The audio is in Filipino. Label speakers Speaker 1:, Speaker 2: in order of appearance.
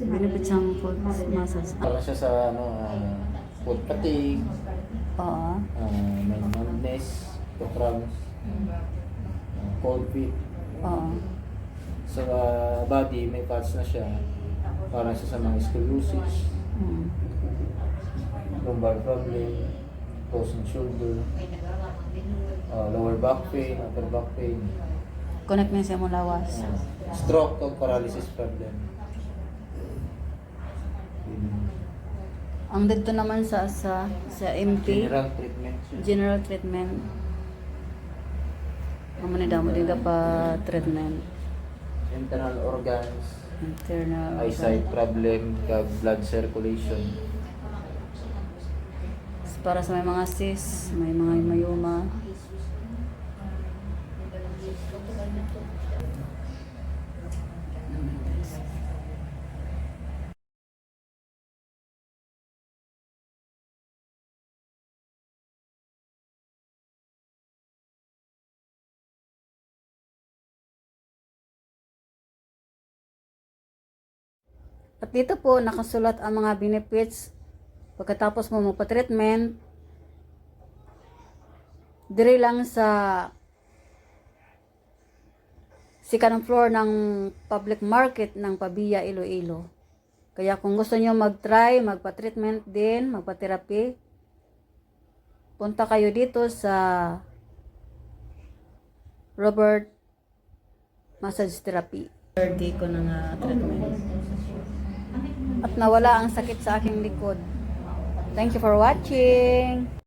Speaker 1: Benefits ng foot massage.
Speaker 2: Para siya sa foot fatigue,
Speaker 1: Oo.
Speaker 2: may numbness, foot cramps, cold feet.
Speaker 1: Oo.
Speaker 2: Sa body, may parts na siya. Para siya sa mga scoliosis,
Speaker 1: Mm.
Speaker 2: lumbar problem, frozen shoulder, lower back pain, upper back pain,
Speaker 1: Connect na siya mo lawas.
Speaker 2: stroke o paralysis problem.
Speaker 1: Ang dito naman sa MP,
Speaker 2: General treatment.
Speaker 1: general treatment. Amo ni damo din ka pa treatment.
Speaker 2: Internal organs,
Speaker 1: Internal
Speaker 2: eyesight problem, kag blood circulation.
Speaker 1: para sa may mga cysts, may mga mayoma. At dito po nakasulat ang mga benefits pagkatapos mo magpa-treatment. Dire lang sa second floor ng public market ng Pabia, Iloilo. Kaya kung gusto niyo mag-try, magpa-treatment din, magpa-therapy, punta kayo dito sa Robert Massage Therapy. Third day ko ng treatment. At nawala ang sakit sa aking likod. Thank you for watching!